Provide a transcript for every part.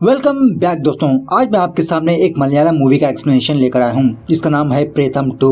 Welcome back दोस्तों। आज मैं आपके सामने एक मलयालम मूवी का एक्सप्लेनेशन लेकर आया हूँ जिसका नाम है प्रेतम 2।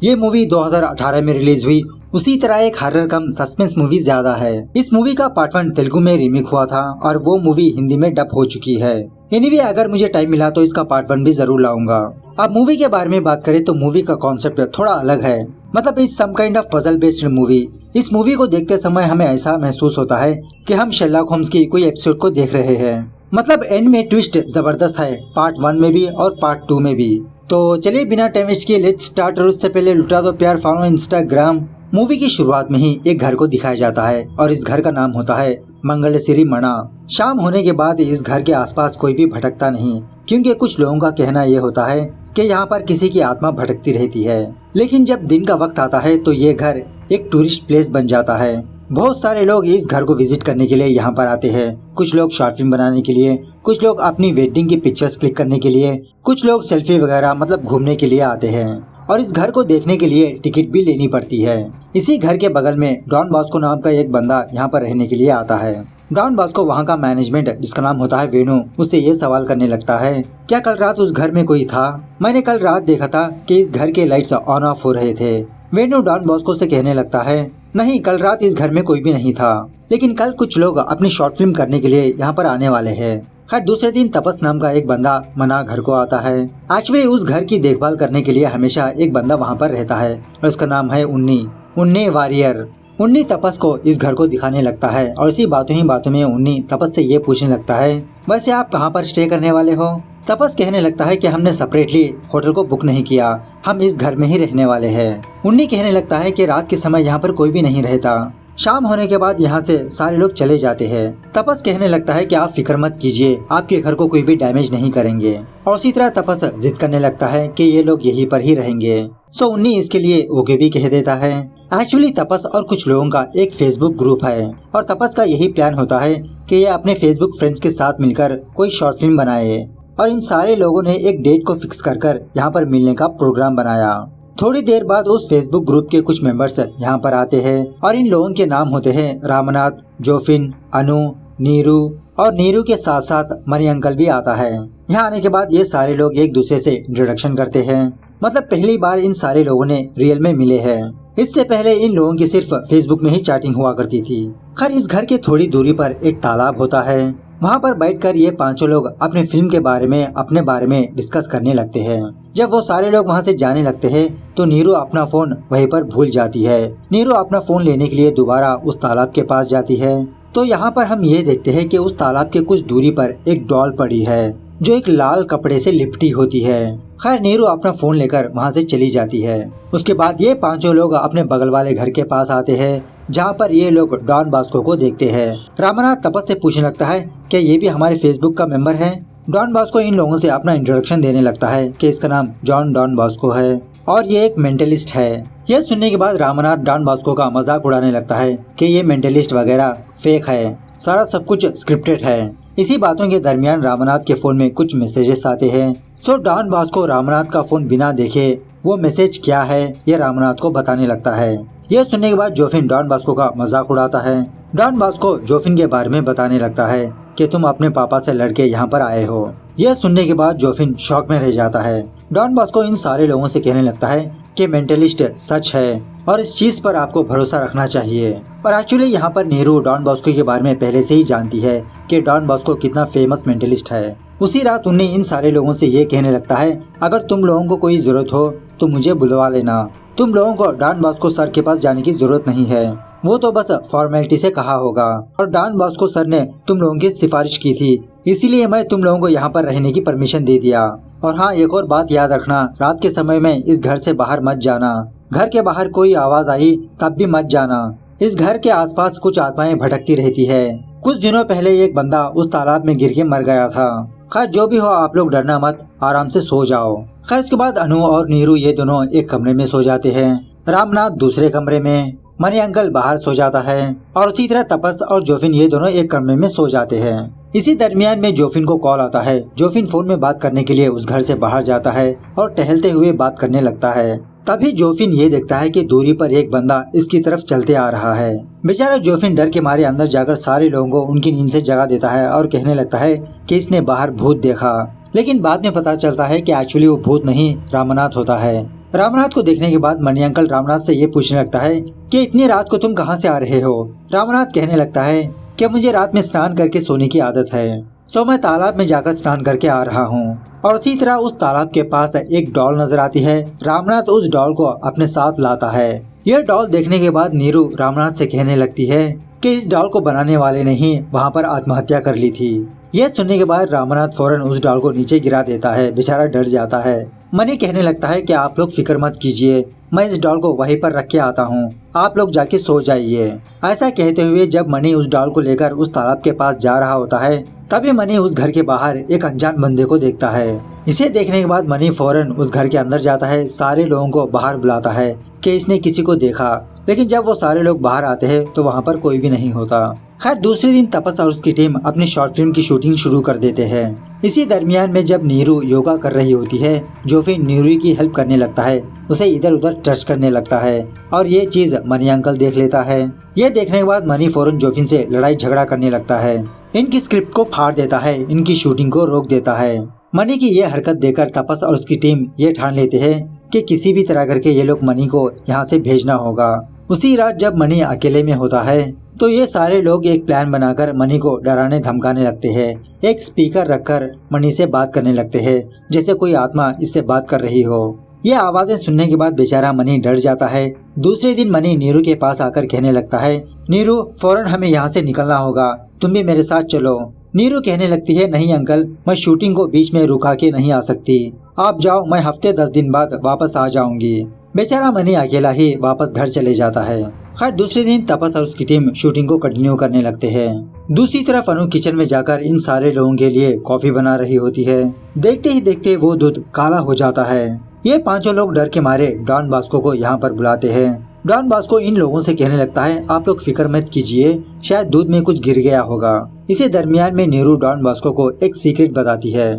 ये मूवी 2018 में रिलीज हुई। उसी तरह एक हॉरर कम सस्पेंस मूवी ज्यादा है। इस मूवी का पार्ट 1 तेलुगु में रीमेक हुआ था और वो मूवी हिंदी में डब हो चुकी है। एनीवे अगर मुझे टाइम मिला तो इसका पार्ट 1 भी जरूर लाऊंगा। अब मूवी के बारे में बात करें तो मूवी का कॉन्सेप्ट थोड़ा अलग है। मतलब इस some kind of puzzle based movie. इस मूवी को देखते समय हमें ऐसा महसूस होता है कि हम शेरलॉक होम्स की कोई एपिसोड को देख रहे हैं। मतलब एंड में ट्विस्ट जबरदस्त है, पार्ट 1 में भी और पार्ट 2 में भी। तो चलिए बिना टाइम वेस्ट किए लेट्स स्टार्ट। और उससे पहले लुटा दो प्यार, फॉलो इंस्टाग्राम। मूवी की शुरुआत में ही एक घर को दिखाया जाता है और इस घर का नाम होता है मंगलसिरी मणा। शाम होने के बाद इस घर के आसपास कोई भी भटकता नहीं, क्योंकि कुछ लोगों का कहना ये होता है कि यहाँ पर किसी की आत्मा भटकती रहती है। लेकिन जब दिन का वक्त आता है तो ये घर एक टूरिस्ट प्लेस बन जाता है। बहुत सारे लोग इस घर को विजिट करने के लिए यहाँ पर आते हैं। कुछ लोग शॉर्ट फिल्म बनाने के लिए, कुछ लोग अपनी वेडिंग की पिक्चर्स क्लिक करने के लिए, कुछ लोग सेल्फी वगैरह मतलब घूमने के लिए आते हैं। और इस घर को देखने के लिए टिकट भी लेनी पड़ती है। इसी घर के बगल में डॉन बॉस्को नाम का एक बंदा यहाँ पर रहने के लिए आता है। डॉन बॉस्को वहाँ का मैनेजमेंट जिसका नाम होता है वेणु, उससे ये सवाल करने लगता है, क्या कल रात उस घर में कोई था? मैंने कल रात देखा था कि इस घर के लाइट्स ऑन ऑफ हो रहे थे। वेणु डॉन बॉस्को से कहने लगता है, नहीं कल रात इस घर में कोई भी नहीं था, लेकिन कल कुछ लोग अपनी शॉर्ट फिल्म करने के लिए यहाँ पर आने वाले हैं। खैर दूसरे दिन तपस नाम का एक बंदा मना घर को आता है। एक्चुअली उस घर की देखभाल करने के लिए हमेशा एक बंदा वहाँ पर रहता है और उसका नाम है उन्नी वॉरियर। उन्नी तपस को इस घर को दिखाने लगता है और इसी बातों ही बातों में उन्नी तपस से ये पूछने लगता है, वैसे आप कहाँ पर स्टे करने वाले हो? तपस कहने लगता है कि हमने सेपरेटली होटल को बुक नहीं किया, हम इस घर में ही रहने वाले हैं। उन्नी कहने लगता है कि रात के समय यहाँ पर कोई भी नहीं रहता, शाम होने के बाद यहाँ से सारे लोग चले जाते हैं। तपस कहने लगता है कि आप फिक्र मत कीजिए, आपके घर को कोई भी डैमेज नहीं करेंगे। और उसी तरह तपस जिद करने लगता है कि ये लोग यहीं पर ही रहेंगे। सो उन्नी इसके लिए ओके भी कह देता है। एक्चुअली तपस और कुछ लोगों का एक फेसबुक ग्रुप है और तपस का यही प्लान होता है कि ये अपने फेसबुक फ्रेंड्स के साथ मिलकर कोई शॉर्ट फिल्म बनाए। और इन सारे लोगों ने एक डेट को फिक्स कर यहाँ पर मिलने का प्रोग्राम बनाया। थोड़ी देर बाद उस फेसबुक ग्रुप के कुछ मेंबर्स यहाँ पर आते हैं और इन लोगों के नाम होते हैं रामनाथ, जोफिन, अनु, नीरू और नीरू के साथ साथ मनी अंकल भी आता है। यहाँ आने के बाद ये सारे लोग एक दूसरे से इंट्रोडक्शन करते हैं। मतलब पहली बार इन सारे लोगों ने रियल में मिले हैं। इससे पहले इन लोगों की सिर्फ फेसबुक में ही चैटिंग हुआ करती थी। खैर इस घर के थोड़ी दूरी पर एक तालाब होता है। वहाँ पर बैठकर ये पांचों लोग अपने फिल्म के बारे में अपने बारे में डिस्कस करने लगते हैं। जब वो सारे लोग वहाँ से जाने लगते हैं तो नीरू अपना फोन वहीं पर भूल जाती है। नीरू अपना फोन लेने के लिए दोबारा उस तालाब के पास जाती है तो यहाँ पर हम ये देखते हैं कि उस तालाब के कुछ दूरी पर एक डॉल पड़ी है जो एक लाल कपड़े से लिपटी होती है। खैर नीरू अपना फोन लेकर वहाँ से चली जाती है। उसके बाद ये पांचों लोग अपने बगल वाले घर के पास आते हैं जहाँ पर ये लोग डॉन बॉस्को को देखते हैं। रामनाथ तपस से पूछने लगता है कि ये भी हमारे फेसबुक का मेंबर है। डॉन बॉस्को इन लोगों से अपना इंट्रोडक्शन देने लगता है कि इसका नाम जॉन डॉन बॉस्को है और ये एक मेंटलिस्ट है। यह सुनने के बाद रामनाथ डॉन बॉस्को का मजाक उड़ाने लगता है कि ये मेंटलिस्ट वगैरह फेक है, सारा सब कुछ स्क्रिप्टेड है। इसी बातों के दरमियान रामनाथ के फोन में कुछ मैसेजेस आते हैं। सो डॉन बॉस्को रामनाथ का फोन बिना देखे वो मैसेज क्या है ये रामनाथ को बताने लगता है। यह सुनने के बाद जोफिन डॉन बॉस्को का मजाक उड़ाता है। डॉन बॉस्को जोफिन के बारे में बताने लगता है कि तुम अपने पापा से लड़के यहाँ पर आए हो। यह सुनने के बाद जोफिन शॉक में रह जाता है। डॉन बॉस्को इन सारे लोगों से कहने लगता है कि मेंटलिस्ट सच है और इस चीज पर आपको भरोसा रखना चाहिए। और एक्चुअली यहाँ पर नीरू डॉन बॉस्को के बारे में पहले से ही जानती है कि डॉन बॉस्को कितना फेमस मेंटलिस्ट है। उसी रात उन्हें इन सारे लोगों से ये कहने लगता है, अगर तुम लोगों को कोई जरूरत हो तो मुझे बुलवा लेना। तुम लोगों को डॉन बॉस्को सर के पास जाने की जरूरत नहीं है, वो तो बस फॉर्मेलिटी से कहा होगा। और डॉन बॉस्को सर ने तुम लोगों की सिफारिश की थी, इसीलिए मैं तुम लोगों को यहाँ पर रहने की परमिशन दे दिया। और हाँ एक और बात याद रखना, रात के समय में इस घर से बाहर मत जाना। घर के बाहर कोई आवाज आई तब भी मत जाना। इस घर के आसपास कुछ आत्माएं भटकती रहती है। कुछ दिनों पहले एक बंदा उस तालाब में गिर के मर गया था। खैर जो भी हो आप लोग डरना मत, आराम से सो जाओ। खैर उसके बाद अनु और नीरू ये दोनों एक कमरे में सो जाते हैं, रामनाथ दूसरे कमरे में, मनी अंकल बाहर सो जाता है और उसी तरह तपस और जोफिन ये दोनों एक कमरे में सो जाते हैं। इसी दरमियान में जोफिन को कॉल आता है। जोफिन फोन में बात करने के लिए उस घर से बाहर जाता है और टहलते हुए बात करने लगता है। तभी जोफिन ये देखता है कि दूरी पर एक बंदा इसकी तरफ चलते आ रहा है। बेचारा जोफिन डर के मारे अंदर जाकर सारे लोगों को उनकी नींद से जगा देता है और कहने लगता है कि इसने बाहर भूत देखा। लेकिन बाद में पता चलता है कि एक्चुअली वो भूत नहीं रामनाथ होता है। रामनाथ को देखने के बाद मनी अंकल रामनाथ से ये पूछने लगता है कि इतनी रात को तुम कहाँ से आ रहे हो। रामनाथ कहने लगता है कि मुझे रात में स्नान करके सोने की आदत है, सो मैं तालाब में जाकर स्नान करके आ रहा हूँ। और उसी तरह उस तालाब के पास एक डॉल नजर आती है। रामनाथ उस डॉल को अपने साथ लाता है। यह डॉल देखने के बाद नीरू रामनाथ से कहने लगती है कि इस डॉल को बनाने वाले ने ही वहाँ पर आत्महत्या कर ली थी। यह सुनने के बाद रामनाथ फौरन उस डॉल को नीचे गिरा देता है। बेचारा डर जाता है। मनी कहने लगता है कि आप लोग फिक्र मत कीजिए, मैं इस डॉल को वहीं पर रख के आता हूँ, आप लोग जाके सो जाइए। ऐसा कहते हुए जब मनी उस डॉल को लेकर उस तालाब के पास जा रहा होता है, तभी मनी उस घर के बाहर एक अनजान बंदे को देखता है। इसे देखने के बाद मनी फौरन उस घर के अंदर जाता है, सारे लोगों को बाहर बुलाता है कि इसने किसी को देखा। लेकिन जब वो सारे लोग बाहर आते हैं तो वहाँ पर कोई भी नहीं होता। खैर दूसरे दिन तपस और उसकी टीम अपनी शॉर्ट फिल्म की शूटिंग शुरू कर देते हैं। इसी दरमियान में जब नीरू योगा कर रही होती है, जोफिन नीरू की हेल्प करने लगता है, उसे इधर उधर टच करने लगता है और ये चीज मनी अंकल देख लेता है। ये देखने के बाद मनी फौरन जोफिन से लड़ाई झगड़ा करने लगता है, इनकी स्क्रिप्ट को फाड़ देता है, इनकी शूटिंग को रोक देता है। मनी की ये हरकत देखकर तपस और उसकी टीम ये ठान लेते हैं कि किसी भी तरह करके ये लोग मनी को यहाँ से भेजना होगा। उसी रात जब मनी अकेले में होता है तो ये सारे लोग एक प्लान बनाकर मनी को डराने धमकाने लगते हैं। एक स्पीकर रखकर मनी से बात करने लगते हैं, जैसे कोई आत्मा इससे बात कर रही हो। ये आवाजें सुनने के बाद बेचारा मनी डर जाता है। दूसरे दिन मनी नीरू के पास आकर कहने लगता है, नीरू फौरन हमें यहाँ से निकलना होगा, तुम भी मेरे साथ चलो। नीरू कहने लगती है, नहीं अंकल, मैं शूटिंग को बीच में रुका के नहीं आ सकती, आप जाओ, मैं हफ्ते 10 दिन बाद वापस आ जाऊंगी। बेचारा मनी अकेला ही वापस घर चले जाता है। खैर दूसरे दिन तपस और उसकी टीम शूटिंग को कंटिन्यू करने लगते हैं। दूसरी तरफ अनु किचन में जाकर इन सारे लोगों के लिए कॉफी बना रही होती है। देखते ही देखते वो दूध काला हो जाता है। ये पांचों लोग डर के मारे डॉन बॉस्को को यहाँ पर बुलाते हैं। डॉन बॉस्को इन लोगों से कहने लगता है, आप लोग फिक्र मत कीजिए, शायद दूध में कुछ गिर गया होगा। इसी दरमियान में नीरू डॉन बॉस्को को एक सीक्रेट बताती है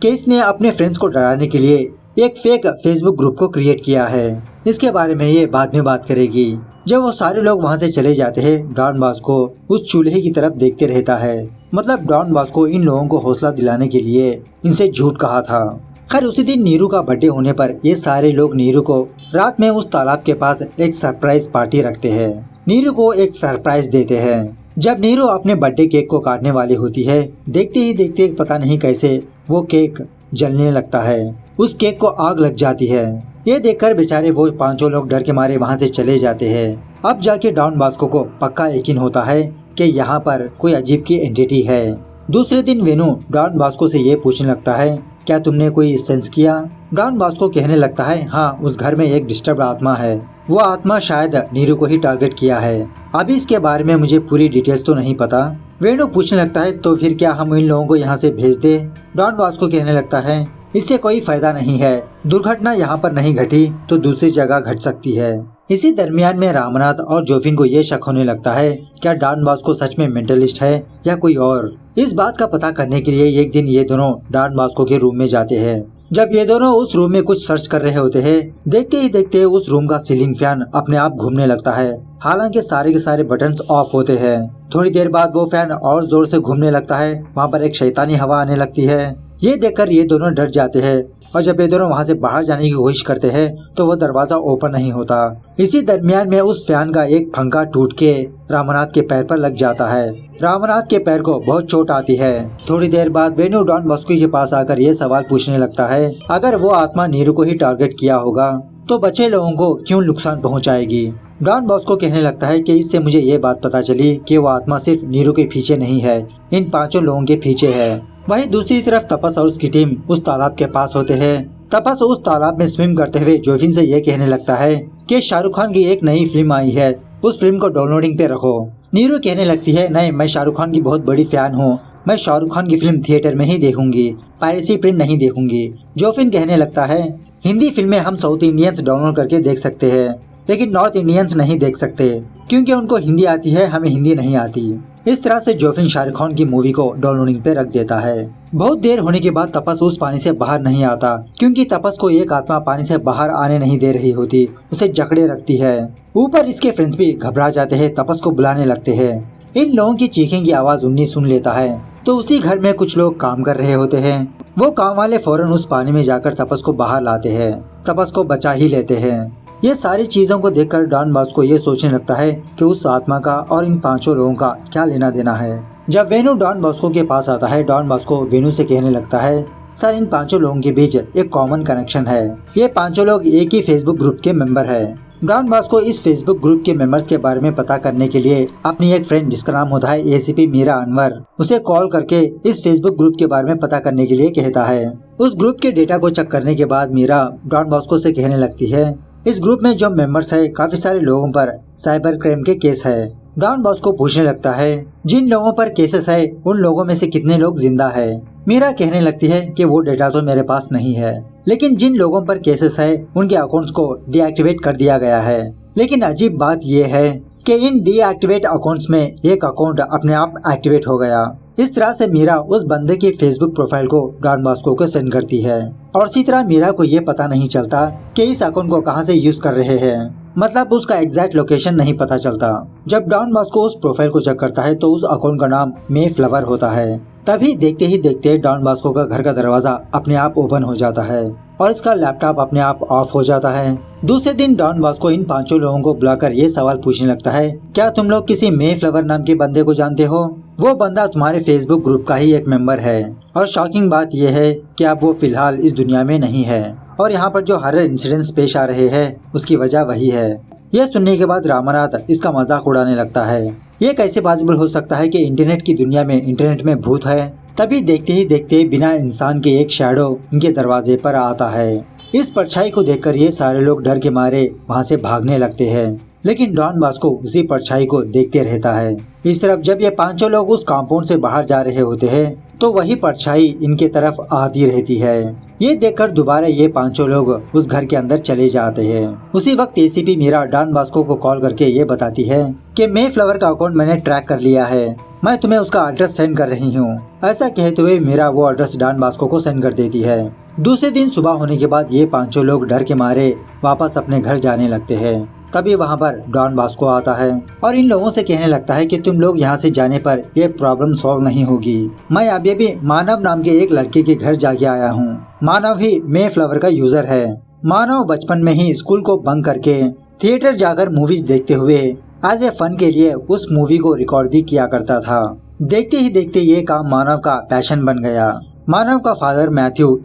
कि इसने अपने फ्रेंड्स को डराने के लिए एक फेक फेसबुक ग्रुप को क्रिएट किया है। इसके बारे में ये बाद में बात करेगी। जब वो सारे लोग वहाँ से चले जाते हैं, डॉन बॉस्को उस चूल्हे की तरफ देखते रहता है। मतलब डॉन बॉस्को इन लोगों को हौसला दिलाने के लिए इनसे झूठ कहा था। खैर उसी दिन नीरू का बर्थडे होने पर ये सारे लोग नीरू को रात में उस तालाब के पास एक सरप्राइज पार्टी रखते हैं। नीरू को एक सरप्राइज देते हैं। जब नीरू अपने बर्थडे केक को काटने वाली होती है, देखते ही देखते पता नहीं कैसे वो केक जलने लगता है। उस केक को आग लग जाती है। ये देखकर बेचारे वो पांचों लोग डर के मारे वहाँ से चले जाते हैं। अब जाके डॉन बॉस्को को पक्का यकीन होता है कि यहाँ पर कोई अजीब की एंटिटी है। दूसरे दिन वेनु डॉन बॉस्को से ये पूछने लगता है, क्या तुमने कोई सेंस किया? डॉन बॉस्को कहने लगता है, हाँ, उस घर में एक डिस्टर्ब आत्मा है। वो आत्मा शायद नीरू को ही टारगेट किया है। अभी इसके बारे में मुझे पूरी डिटेल्स तो नहीं पता। वेनु पूछने लगता है, तो फिर क्या हम इन लोगों को यहाँ से भेज दे? डॉन बॉस्को कहने लगता है, इससे कोई फायदा नहीं है, दुर्घटना यहाँ पर नहीं घटी तो दूसरी जगह घट सकती है। इसी दरमियान में रामनाथ और जोफिन को ये शक होने लगता है, क्या डॉन बॉस्को सच में मेंटलिस्ट है या कोई और। इस बात का पता करने के लिए एक दिन ये दोनों डॉन बॉस्को के रूम में जाते हैं। जब ये दोनों उस रूम में कुछ सर्च कर रहे होते हैं, देखते ही देखते उस रूम का सीलिंग फैन अपने आप घूमने लगता है। हालांकि सारे के सारे बटन्स ऑफ होते हैं। थोड़ी देर बाद वो फैन और जोर से घूमने लगता है। वहाँ पर एक शैतानी हवा आने लगती है। ये देखकर ये दोनों डर जाते हैं और जब ये दोनों वहाँ से बाहर जाने की कोशिश करते हैं तो वो दरवाजा ओपन नहीं होता। इसी दरमियान में उस फैन का एक पंखा टूट के रामनाथ के पैर पर लग जाता है। रामनाथ के पैर को बहुत चोट आती है। थोड़ी देर बाद वेनु डॉन बॉस्को के पास आकर ये सवाल पूछने लगता है, अगर वो आत्मा नीरू को ही टारगेट किया होगा तो बचे लोगों को क्यों नुकसान पहुँचाएगी? डॉन बॉस्को कहने लगता है कि इससे मुझे ये बात पता चली कि वो आत्मा सिर्फ नीरू के पीछे नहीं है, इन पांचों लोगों के पीछे है। वहीं दूसरी तरफ तपस और उसकी टीम उस तालाब के पास होते हैं। तपस उस तालाब में स्विम करते हुए जोफिन से ये कहने लगता है कि शाहरुख खान की एक नई फिल्म आई है, उस फिल्म को डाउनलोडिंग पे रखो। नीरू कहने लगती है, नहीं, मैं शाहरुख खान की बहुत बड़ी फैन हूँ, मैं शाहरुख खान की फिल्म थिएटर में ही देखूंगी, पायरेसी प्रिंट नहीं देखूंगी। जोफिन कहने लगता है, हिंदी फिल्में हम साउथ इंडियंस डाउनलोड करके देख सकते हैं, लेकिन नॉर्थ इंडियंस नहीं देख सकते क्योंकि उनको हिंदी आती है, हमें हिंदी नहीं आती। इस तरह से जोफिन शाहरुख खान की मूवी को डाउनलोडिंग पे रख देता है। बहुत देर होने के बाद तपस उस पानी से बाहर नहीं आता, क्योंकि तपस को एक आत्मा पानी से बाहर आने नहीं दे रही होती, उसे जकड़े रखती है। ऊपर इसके फ्रेंड्स भी घबरा जाते हैं, तपस को बुलाने लगते हैं। इन लोगों की चीखने की आवाज उन्नी सुन लेता है, तो उसी घर में कुछ लोग काम कर रहे होते हैं। वो काम वाले फौरन उस पानी में जाकर तपस को बाहर लाते हैं, तपस को बचा ही लेते हैं। ये सारी चीजों को देखकर डॉन बॉस्को ये सोचने लगता है कि उस आत्मा का और इन 5 लोगों का क्या लेना देना है। जब वेनु डॉन बॉस्को के पास आता है, डॉन बॉस्को वेनु से कहने लगता है, सर इन 5 लोगों के बीच एक कॉमन कनेक्शन है। ये 5 लोग एक ही फेसबुक ग्रुप के मेंबर है। डॉन बॉस्को इस फेसबुक ग्रुप के मेंबर्स के बारे में पता करने के लिए अपनी एक फ्रेंड जिसका नाम होता है एसीपी मीरा अनवर, उसे कॉल करके इस फेसबुक ग्रुप के बारे में पता करने के लिए कहता है। उस ग्रुप के डेटा को चेक करने के बाद मीरा डॉन बॉस्को से कहने लगती है, इस ग्रुप में जो मेंबर्स है काफी सारे लोगों पर साइबर क्राइम के केस है। डॉन बॉस्को पूछने लगता है, जिन लोगों पर केसेस है उन लोगों में से कितने लोग जिंदा है। मीरा कहने लगती है कि वो डेटा तो मेरे पास नहीं है, लेकिन जिन लोगों पर केसेस है उनके अकाउंट्स को डीएक्टिवेट कर दिया गया है। लेकिन अजीब बात ये है कि इन डीएक्टिवेट अकाउंट्स में एक अकाउंट अपने आप एक्टिवेट हो गया। इस तरह से मीरा उस बंदे की फेसबुक प्रोफाइल को डॉन बॉस्को को सेंड करती है, और इसी तरह मीरा को ये पता नहीं चलता कि इस अकाउंट को कहां से यूज कर रहे हैं, मतलब उसका एग्जैक्ट लोकेशन नहीं पता चलता। जब डॉन बॉस्को उस प्रोफाइल को चेक करता है तो उस अकाउंट का नाम मे फ्लावर होता है। तभी देखते ही देखते डॉन बॉस्को का घर का दरवाजा अपने आप ओपन हो जाता है और इसका लैपटॉप अपने आप ऑफ हो जाता है। दूसरे दिन डॉन बॉस्को इन 5 लोगों को बुलाकर ये सवाल पूछने लगता है, क्या तुम लोग किसी मे फ्लावर नाम के बंदे को जानते हो? वो बंदा तुम्हारे फेसबुक ग्रुप का ही एक मेंबर है, और शॉकिंग बात यह है कि अब वो फिलहाल इस दुनिया में नहीं है, और यहाँ पर जो हॉरर इंसिडेंट्स पेश आ रहे हैं उसकी वजह वही है। यह सुनने के बाद रामानाथ इसका मजाक उड़ाने लगता है। ये कैसे पॉसिबल हो सकता है कि इंटरनेट की दुनिया में इंटरनेट में भूत है? तभी देखते ही देखते बिना इंसान के एक शैडो उनके दरवाजे पर आता है। इस परछाई को देखकर ये सारे लोग डर के मारे वहाँ से भागने लगते हैं, लेकिन डॉन बॉस्को उसी परछाई को देखते रहता है। इस तरफ जब ये 5 लोग उस कंपाउंड से बाहर जा रहे होते हैं तो वही परछाई इनके तरफ आती रहती है। ये देखकर दोबारा ये 5 लोग उस घर के अंदर चले जाते हैं। उसी वक्त एसीपी मीरा डॉन बॉस्को को कॉल करके ये बताती है कि मे फ्लावर का अकाउंट मैंने ट्रैक कर लिया है, मैं तुम्हें उसका एड्रेस सेंड कर रही हूँ। ऐसा कहते हुए मीरा वो एड्रेस डॉन बॉस्को को सेंड कर देती है। दूसरे दिन सुबह होने के बाद ये 5 लोग डर के मारे वापस अपने घर जाने लगते हैं। तभी वहाँ पर डॉन बॉस्को आता है और इन लोगों से कहने लगता है कि तुम लोग यहाँ से जाने पर ये प्रॉब्लम सॉल्व नहीं होगी। मैं अभी भी मानव नाम के एक लड़के के घर जाके आया हूँ। मानव ही मे फ्लावर का यूजर है। मानव बचपन में ही स्कूल को बंक करके थिएटर जाकर मूवीज देखते हुए एज ए फन के लिए उस मूवी को रिकॉर्ड भी किया करता था। देखते ही देखते ये काम मानव का पैशन बन गया। मानव का फादर मैथ्यू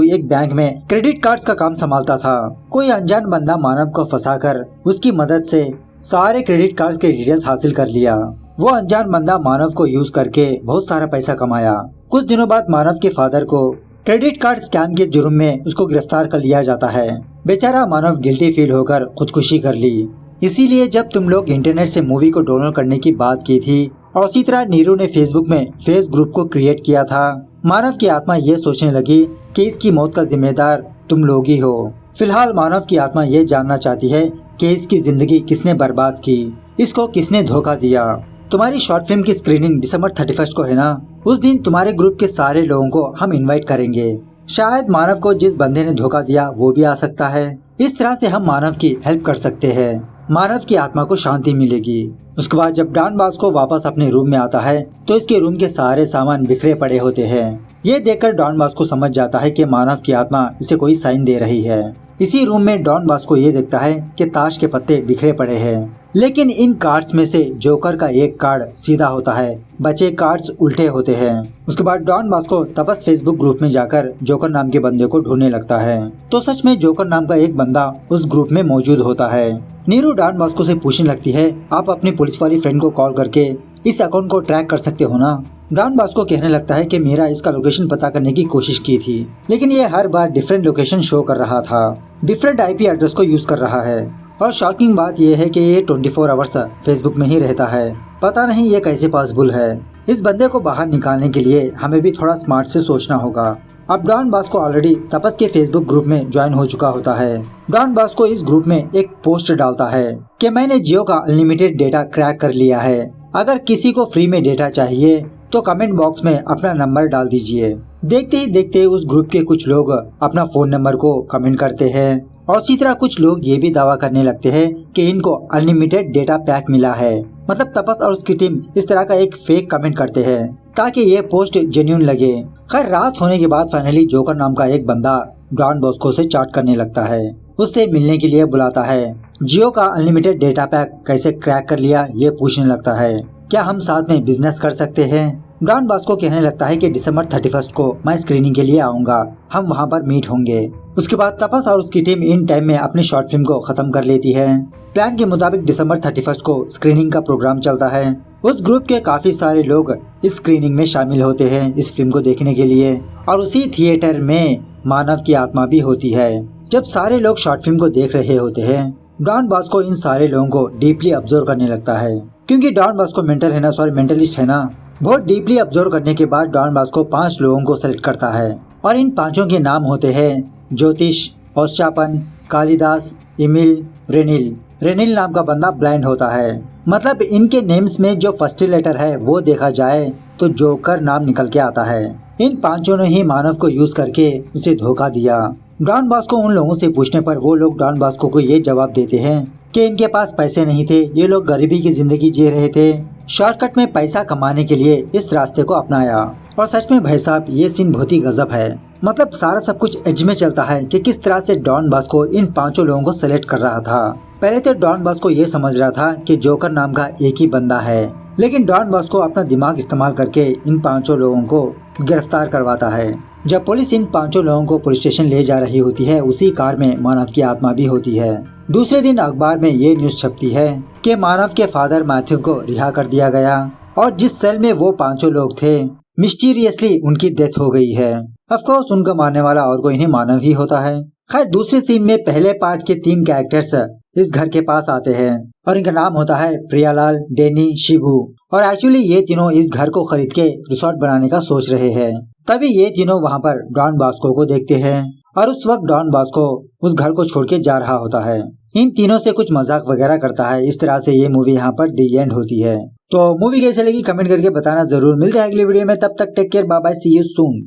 एक बैंक में क्रेडिट कार्ड्स का काम संभालता था। कोई अनजान बंदा मानव को फंसाकर उसकी मदद से सारे क्रेडिट कार्ड्स के डिटेल्स हासिल कर लिया। वो अनजान बंदा मानव को यूज करके बहुत सारा पैसा कमाया। कुछ दिनों बाद मानव के फादर को क्रेडिट कार्ड स्कैम के जुर्म में उसको गिरफ्तार कर लिया जाता है। बेचारा मानव गिल्टी फील होकर खुदकुशी कर ली। इसीलिए जब तुम लोग इंटरनेट से मूवी को डाउनलोड करने की बात की थी और उसी तरह नीरू ने फेसबुक में फेस ग्रुप को क्रिएट किया था, मानव की आत्मा ये सोचने लगी कि इसकी मौत का जिम्मेदार तुम लोग ही हो। फिलहाल मानव की आत्मा ये जानना चाहती है कि इसकी जिंदगी किसने बर्बाद की, इसको किसने धोखा दिया। तुम्हारी शॉर्ट फिल्म की स्क्रीनिंग दिसंबर 31 को है ना? उस दिन तुम्हारे ग्रुप के सारे लोगों को हम इनवाइट करेंगे। शायद मानव को जिस बंदे ने धोखा दिया वो भी आ सकता है। इस तरह से हम मानव की हेल्प कर सकते हैं, मानव की आत्मा को शांति मिलेगी। उसके बाद जब डॉन बॉस्को वापस अपने रूम में आता है तो इसके रूम के सारे सामान बिखरे पड़े होते हैं। ये देखकर डॉन बॉस्को समझ जाता है कि मानव की आत्मा इसे कोई साइन दे रही है। इसी रूम में डॉन बॉस्को ये देखता है कि ताश के पत्ते बिखरे पड़े हैं, लेकिन इन कार्ड्स में से जोकर का एक कार्ड सीधा होता है, बचे कार्ड्स उल्टे होते हैं। उसके बाद डॉन बॉस्को तपस फेसबुक ग्रुप में जाकर जोकर नाम के बंदे को ढूंढने लगता है। तो सच में जोकर नाम का एक बंदा उस ग्रुप में मौजूद होता है। नीरू डॉन बॉस्को से पूछने लगती है, आप अपनी पुलिस वाली फ्रेंड को कॉल करके इस अकाउंट को ट्रैक कर सकते हो ना? डॉन बॉस्को कहने लगता है कि मेरा इसका लोकेशन पता करने की कोशिश की थी, लेकिन ये हर बार डिफरेंट लोकेशन शो कर रहा था, डिफरेंट आईपी एड्रेस को यूज कर रहा है। और शॉकिंग बात यह है कि ये 24 आवर्स फेसबुक में ही रहता है। पता नहीं ये कैसे पॉसिबल है। इस बंदे को बाहर निकालने के लिए हमें भी थोड़ा स्मार्ट से सोचना होगा। अब डॉन बॉस्को ऑलरेडी तपस के फेसबुक ग्रुप में ज्वाइन हो चुका होता है। डॉन बॉस्को इस ग्रुप में एक पोस्ट डालता है कि मैंने जियो का अनलिमिटेड डेटा क्रैक कर लिया है, अगर किसी को फ्री में डेटा चाहिए तो कमेंट बॉक्स में अपना नंबर डाल दीजिए। देखते ही देखते उस ग्रुप के कुछ लोग अपना फोन नंबर को कमेंट करते हैं और इसी तरह कुछ लोग ये भी दावा करने लगते हैं कि इनको अनलिमिटेड डेटा पैक मिला है। मतलब तपस और उसकी टीम इस तरह का एक फेक कमेंट करते हैं ताकि ये पोस्ट जेन्युइन लगे। खैर रात होने के बाद फाइनली जोकर नाम का एक बंदा डॉन बॉस्को से चैट करने लगता है, उससे मिलने के लिए बुलाता है। जियो का अनलिमिटेड डेटा पैक कैसे क्रैक कर लिया ये पूछने लगता है, क्या हम साथ में बिजनेस कर सकते हैं। डॉन बॉस्को कहने लगता है कि दिसंबर 31 को मैं स्क्रीनिंग के लिए आऊंगा, हम वहां पर मीट होंगे। उसके बाद तपस और उसकी टीम इन टाइम में अपनी शॉर्ट फिल्म को खत्म कर लेती है। प्लान के मुताबिक दिसंबर 31 को स्क्रीनिंग का प्रोग्राम चलता है। उस ग्रुप के काफी सारे लोग इस स्क्रीनिंग में शामिल होते हैं इस फिल्म को देखने के लिए, और उसी थिएटर में मानव की आत्मा भी होती है। जब सारे लोग शॉर्ट फिल्म को देख रहे होते हैं, डॉन बॉस्को इन सारे लोगों को डीपली ऑब्जर्व करने लगता है, क्योंकि डॉन बॉस्को मेंटलिस्ट है ना। बहुत डीपली ऑब्जर्व करने के बाद डॉन बॉस्को 5 लोगों को सेलेक्ट करता है और इन 5 के नाम होते हैं ज्योतिष, औस्चापन, कालिदास, इमिल, रेनिल। रेनिल नाम का बंदा ब्लाइंड होता है। मतलब इनके नेम्स में जो फर्स्ट लेटर है वो देखा जाए तो जोकर नाम निकल के आता है। इन 5 ने ही मानव को यूज करके उसे धोखा दिया। डॉन बॉस्को उन लोगों से पूछने पर वो लोग डॉन बॉस्को को ये जवाब देते हैं कि इनके पास पैसे नहीं थे, ये लोग गरीबी की जिंदगी जी रहे थे, शॉर्टकट में पैसा कमाने के लिए इस रास्ते को अपनाया। और सच में भाई साहब ये सीन बहुत ही गजब है। मतलब सारा सब कुछ एज में चलता है कि किस तरह से डॉन बॉस्को इन 5 लोगों को सेलेक्ट कर रहा था। पहले तो डॉन बॉस्को ये समझ रहा था कि जोकर नाम का एक ही बंदा है, लेकिन डॉन बॉस्को अपना दिमाग इस्तेमाल करके इन 5 लोगों को गिरफ्तार करवाता है। जब पुलिस इन 5 लोगों को पुलिस स्टेशन ले जा रही होती है, उसी कार में मानव की आत्मा भी होती है। दूसरे दिन अखबार में ये न्यूज छपती है कि मानव के फादर मैथ्यू को रिहा कर दिया गया और जिस सेल में वो 5 लोग थे मिस्टीरियसली उनकी डेथ हो गई है। ऑफ कोर्स उनका मारने वाला और कोई नहीं, मानव ही होता है। खैर दूसरे सीन में पहले पार्ट के 3 कैरेक्टर्स इस घर के पास आते हैं और इनका नाम होता है प्रियालाल, डेनी, शिबू। और एक्चुअली ये तीनों इस घर को खरीद के रिसोर्ट बनाने का सोच रहे हैं। तभी ये तीनों वहाँ पर डॉन बॉस्को को देखते हैं और उस वक्त डॉन बॉस्को उस घर को छोड़ के जा रहा होता है। इन तीनों से कुछ मजाक वगैरह करता है। इस तरह से ये मूवी यहाँ पर दी एंड होती है। तो मूवी कैसे लगी कमेंट करके बताना जरूर। मिलते हैं अगली वीडियो में, तब तक take care, bye bye, see you soon.